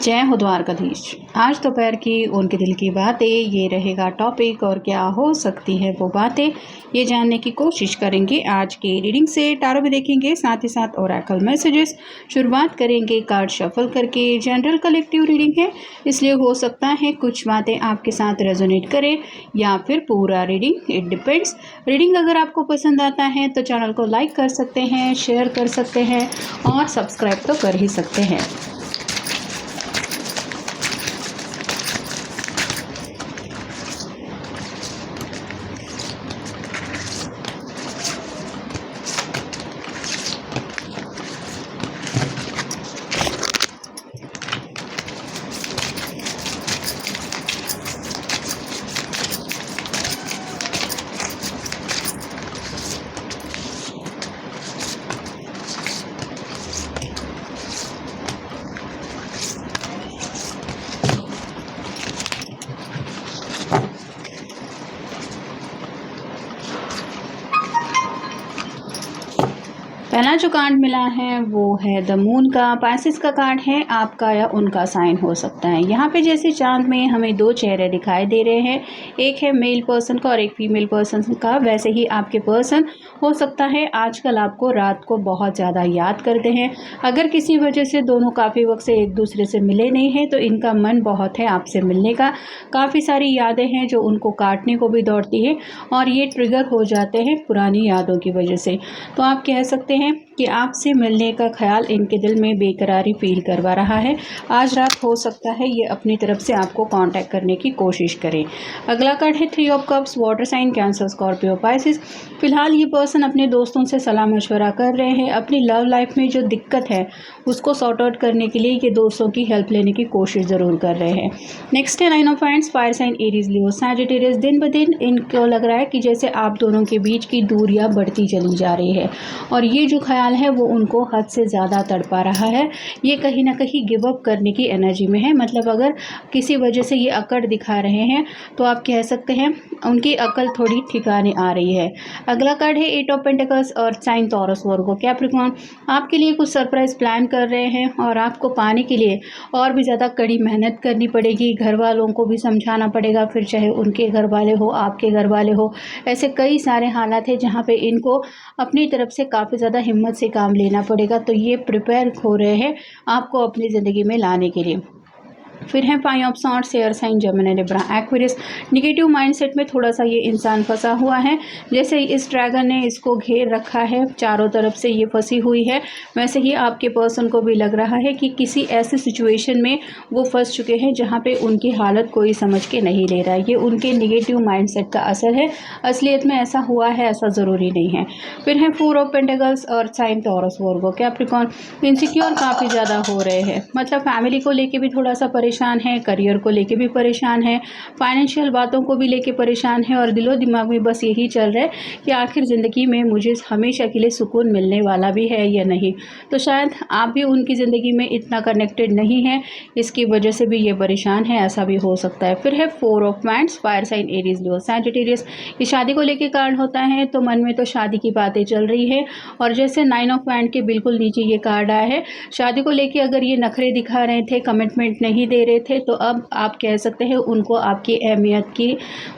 जय हो द्वारकाधीश। आज दोपहर की उनके दिल की बातें, ये रहेगा टॉपिक। और क्या हो सकती है वो बातें, ये जानने की कोशिश करेंगे। आज के रीडिंग से टारो भी देखेंगे, साथ ही साथ ओरेकल मैसेजेस। शुरुआत करेंगे कार्ड शफल करके। जनरल कलेक्टिव रीडिंग है, इसलिए हो सकता है कुछ बातें आपके साथ रेजोनेट करें या फिर पूरा रीडिंग, इट डिपेंड्स। रीडिंग अगर आपको पसंद आता है तो चैनल को लाइक कर सकते हैं, शेयर कर सकते हैं और सब्सक्राइब तो कर ही सकते हैं। पहला जो कार्ड मिला है वो है द मून का। पाइसेस का कार्ड है, आपका या उनका साइन हो सकता है। यहाँ पे जैसे चांद में हमें दो चेहरे दिखाई दे रहे हैं, एक है मेल पर्सन का और एक फीमेल पर्सन का। वैसे ही आपके पर्सन हो सकता है आजकल आपको रात को बहुत ज़्यादा याद करते हैं। अगर किसी वजह से दोनों काफ़ी वक्त से एक दूसरे से मिले नहीं हैं तो इनका मन बहुत है आपसे मिलने का। काफ़ी सारी यादें हैं जो उनको काटने को भी दौड़ती है और ये ट्रिगर हो जाते हैं पुरानी यादों की वजह से। तो आप कह सकते हैं कि आपसे मिलने का ख्याल इनके दिल में बेकरारी फील करवा रहा है। आज रात हो सकता है ये अपनी तरफ से आपको कांटेक्ट करने की कोशिश करें। अगला कार्ड है three of cups, water sign Cancer, Scorpio, Pisces. फिलहाल ये पर्सन अपने दोस्तों से सलाह मशवरा कर रहे हैं। अपनी लव लाइफ में जो दिक्कत है उसको सॉर्ट आउट करने के लिए ये दोस्तों की हेल्प लेने की कोशिश ज़रूर कर रहे हैं। नेक्स्ट है nine of wands, fire sign, Aries, Leo, Sagittarius. दिन ब दिन इनको लग रहा है कि जैसे आप दोनों के बीच की दूरियां बढ़ती चली जा रही है और ये जो ख्याल है वो उनको हद से ज़्यादा तड़पा रहा है। ये कहीं ना कहीं गिव अप करने की एनर्जी में है। मतलब अगर किसी वजह से ये अकड़ दिखा रहे हैं तो आप कह सकते हैं उनकी अकल थोड़ी ठिकाने आ रही है। अगला कार्ड है एट ऑफ पेंटिकल्स और साइन टॉरस, वर्गो, कैप्रिकॉर्न। आपके लिए कुछ सरप्राइज प्लान कर रहे हैं और आपको पाने के लिए और भी ज़्यादा कड़ी मेहनत करनी पड़ेगी। घर वालों को भी समझाना पड़ेगा, फिर चाहे उनके घर वाले हो, आपके घर वाले हो। ऐसे कई सारे हालात हैं जहाँ पे इनको अपनी तरफ से काफ़ी ज़्यादा हिम्मत से काम लेना पड़ेगा। तो ये प्रिपेयर हो रहे हैं आपको अपनी ज़िंदगी में लाने के लिए। फिर है five of swords, air sign, Gemini, Libra, Aquarius. Negative mindset में थोड़ा सा ये इंसान फंसा हुआ है। जैसे इस ड्रैगन ने इसको घेर रखा है, चारों तरफ से ये फंसी हुई है, वैसे ही आपके पर्सन को भी लग रहा है कि किसी ऐसी सिचुएशन में वो फंस चुके हैं जहाँ पे उनकी हालत कोई समझ के नहीं ले रहा है। ये उनके निगेटिव माइंडसेट का असर है, असलियत में ऐसा हुआ है ऐसा ज़रूरी नहीं है। फिर है फोर ऑफ पेंटिकल्स और साइन टॉरस, वर्गो, कैप्रिकॉर्न। इनसिक्योर काफ़ी ज़्यादा हो रहे हैं, मतलब फैमिली को लेके भी थोड़ा सा परेशान है, करियर को लेके भी परेशान है, फाइनेंशियल बातों को भी लेके परेशान है और दिलो दिमाग में बस यही चल रहा है कि आखिर ज़िंदगी में मुझे हमेशा के लिए सुकून मिलने वाला भी है या नहीं। तो शायद आप भी उनकी ज़िंदगी में इतना कनेक्टेड नहीं है, इसकी वजह से भी ये परेशान है, ऐसा भी हो सकता है। फिर है four of wands, fire sign, Aries, Leo, Sagittarius. ये शादी को लेके कार्ड होता है तो मन में तो शादी की बातें चल रही है और जैसे नाइन ऑफ वांड के बिल्कुल नीचे ये कार्ड आया है, शादी को लेके अगर ये नखरे दिखा रहे थे, कमिटमेंट नहीं दे रहे थे, तो अब आप कह सकते हैं उनको आपकी अहमियत की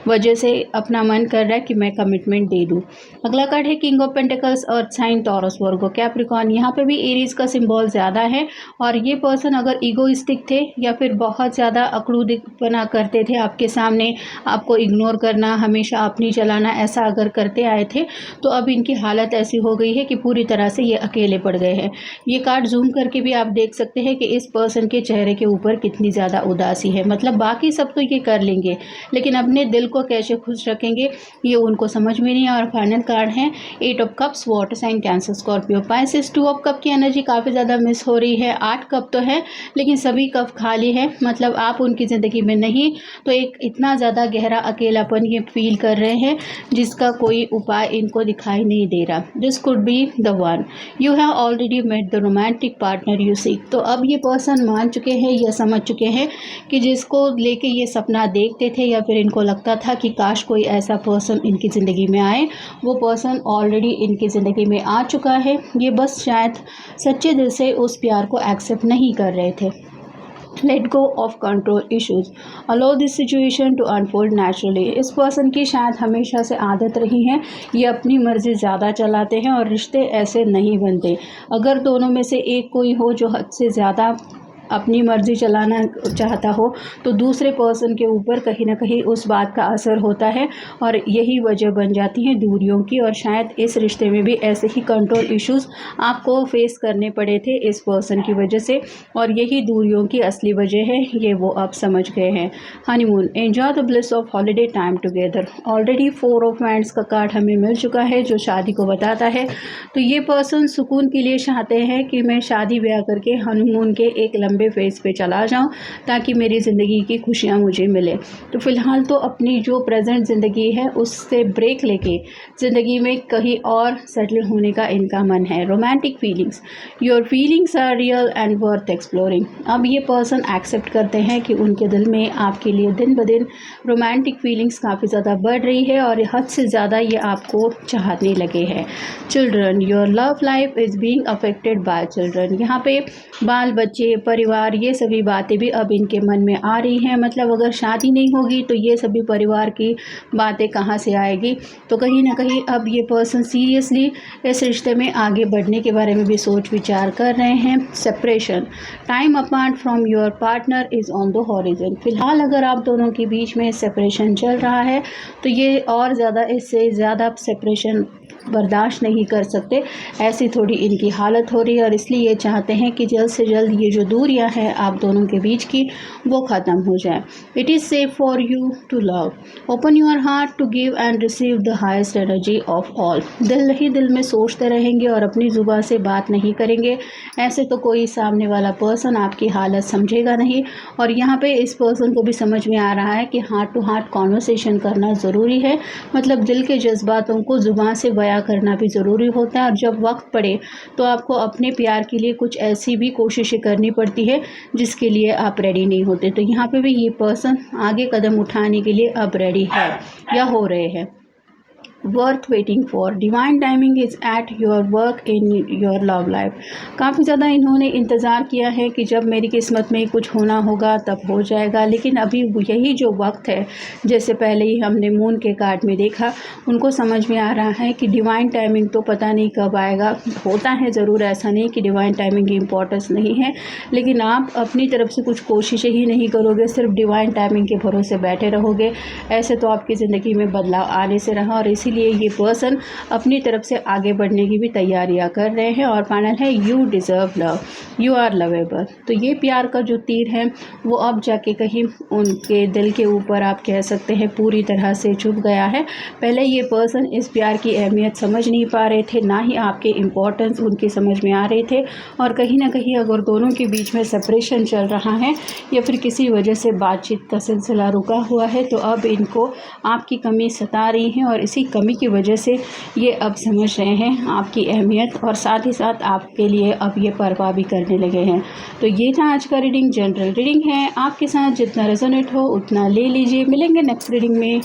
वजह से अपना मन कर रहा है कि मैं कमिटमेंट दे दूं। अगला कार्ड है किंग ऑफ पेंटिकल्स और साइन टॉरस, वर्गो, कैप्रिकॉर्न। यहाँ पे भी एरीज का सिंबल ज़्यादा है और ये पर्सन अगर ईगोइस्टिक थे या फिर बहुत ज़्यादा अकड़ूपना करते थे आपके सामने, आपको इग्नोर करना, हमेशा अपनी चलाना, ऐसा अगर करते आए थे तो अब इनकी हालत ऐसी हो गई है कि पूरी तरह से ये अकेले पड़ गए हैं। ये कार्ड जूम करके भी आप देख सकते हैं कि इस पर्सन के चेहरे के ऊपर कितनी ज़्यादा उदासी है। मतलब बाकी सब तो ये कर लेंगे लेकिन अपने दिल को कैसे खुश रखेंगे ये उनको समझ में नहीं है। और फाइनल कार्ड है eight of cups, water sign, Cancer, Scorpio, Pisces. Two of cup की एनर्जी काफ़ी ज़्यादा मिस हो रही है। 8 कप तो है लेकिन सभी कप खाली है, मतलब आप उनकी ज़िंदगी में नहीं, तो एक इतना ज़्यादा गहरा अकेलापन ये फील कर रहे हैं जिसका कोई उपाय इनको दिखाई नहीं दे रहा। This could be the one, you have already met the romantic partner you seek. तो अब ये पर्सन मान चुके हैं या समझ चुके हैं कि जिसको लेके ये सपना देखते थे या फिर इनको लगता था कि काश कोई ऐसा पर्सन इनकी ज़िंदगी में आए, वो पर्सन ऑलरेडी इनकी ज़िंदगी में आ चुका है। ये बस शायद सच्चे दिल से उस प्यार को एक्सेप्ट नहीं कर रहे थे। Let go of control issues, allow this situation to unfold naturally. इस पर्सन की शायद हमेशा से आदत रही है, ये अपनी मर्ज़ी ज़्यादा चलाते हैं और रिश्ते ऐसे नहीं बनते। अगर दोनों में से एक कोई हो जो हद से ज़्यादा अपनी मर्ज़ी चलाना चाहता हो तो दूसरे पर्सन के ऊपर कहीं ना कहीं उस बात का असर होता है और यही वजह बन जाती है दूरियों की। और शायद इस रिश्ते में भी ऐसे ही कंट्रोल इश्यूज आपको फेस करने पड़े थे इस पर्सन की वजह से, और यही दूरियों की असली वजह है, ये वो आप समझ गए हैं। Honeymoon, enjoy the bliss of holiday time together. Already 4 of wands का कार्ड हमें मिल चुका है जो शादी को बताता है। तो ये पर्सन सुकून के लिए चाहते हैं कि मैं शादी ब्याह करके हनीमून के एक लंबे फेज पे चला जाऊं ताकि मेरी ज़िंदगी की खुशियां मुझे मिले। तो फ़िलहाल तो अपनी जो प्रेजेंट ज़िंदगी है उससे ब्रेक लेके ज़िंदगी में कहीं और सेटल होने का इनका मन है। Romantic feelings, your feelings are real and worth exploring. अब ये पर्सन एक्सेप्ट करते हैं कि उनके दिल में आपके लिए दिन ब दिन रोमांटिक फीलिंग्स काफ़ी ज़्यादा बढ़ रही है और हद से ज़्यादा ये आपको चाहने लगे हैं। Children, your love life is being affected by children. यहाँ पे बाल बच्चे, परिवार, ये सभी बातें भी अब इनके मन में आ रही हैं। मतलब अगर शादी नहीं होगी तो ये सभी परिवार की बातें कहाँ से आएगी। तो कहीं ना कहीं अब ये पर्सन सीरियसली इस रिश्ते में आगे बढ़ने के बारे में भी सोच विचार कर रहे हैं। Separation, time apart from your partner is on the horizon. फिलहाल अगर आप दोनों के बीच में सेपरेशन चल रहा है तो ये और ज़्यादा, इससे ज़्यादा सेपरेशन बर्दाश्त नहीं कर सकते, ऐसी थोड़ी इनकी हालत हो रही है और इसलिए ये चाहते हैं कि जल्द से जल्द ये जो दूरियां हैं आप दोनों के बीच की वो ख़त्म हो जाए। It is safe for you to love, open your heart to give and receive the highest energy of all. दिल ही दिल में सोचते रहेंगे और अपनी ज़ुबान से बात नहीं करेंगे, ऐसे तो कोई सामने वाला पर्सन आपकी हालत समझेगा नहीं। और यहाँ पे इस पर्सन को भी समझ में आ रहा है कि हार्ट टू हार्ट कॉन्वर्सेशन करना ज़रूरी है। मतलब दिल के जज्बातों को ज़ुबान से बयां करना भी ज़रूरी होता है और जब वक्त पड़े तो आपको अपने प्यार के लिए कुछ ऐसी भी कोशिशें करनी पड़ती है जिसके लिए आप रेडी नहीं होते। तो यहाँ पे भी ये पर्सन आगे कदम उठाने के लिए अब रेडी है या हो रहे हैं। Worth waiting for, divine timing is at your work in your love life. काफ़ी ज़्यादा इन्होंने इंतज़ार किया है कि जब मेरी किस्मत में कुछ होना होगा तब हो जाएगा, लेकिन अभी यही जो वक्त है, जैसे पहले ही हमने मून के कार्ड में देखा, उनको समझ में आ रहा है कि डिवाइन टाइमिंग तो पता नहीं कब आएगा। होता है ज़रूर, ऐसा नहीं कि डिवाइन टाइमिंग की इम्पोर्टेंस नहीं है, लेकिन आप अपनी तरफ से कुछ कोशिशें ही नहीं करोगे, सिर्फ डिवाइन टाइमिंग के भरोसे बैठे रहोगे, ऐसे तो आपकी ज़िंदगी में बदलाव आने से रहा। और इसीलिए ये पर्सन अपनी तरफ से आगे बढ़ने की भी तैयारियां कर रहे हैं। और फाइनल है you deserve love, you are lovable. तो ये प्यार का जो तीर है वो अब जाके कहीं उनके दिल के ऊपर आप कह सकते हैं पूरी तरह से चुभ गया है। पहले ये पर्सन इस प्यार की अहमियत समझ नहीं पा रहे थे, ना ही आपके इम्पोर्टेंस उनकी समझ में आ रहे थे। और कहीं ना कहीं अगर दोनों के बीच में सेपरेशन चल रहा है या फिर किसी वजह से बातचीत का सिलसिला रुका हुआ है तो अब इनको आपकी कमी सता रही है और इसी कमी की वजह से ये अब समझ रहे हैं आपकी अहमियत और साथ ही साथ आपके लिए अब ये परवाह भी करने लगे हैं। तो ये था आज का रीडिंग, जनरल रीडिंग है, आपके साथ जितना रेजोनेट हो उतना ले लीजिए। मिलेंगे नेक्स्ट रीडिंग में।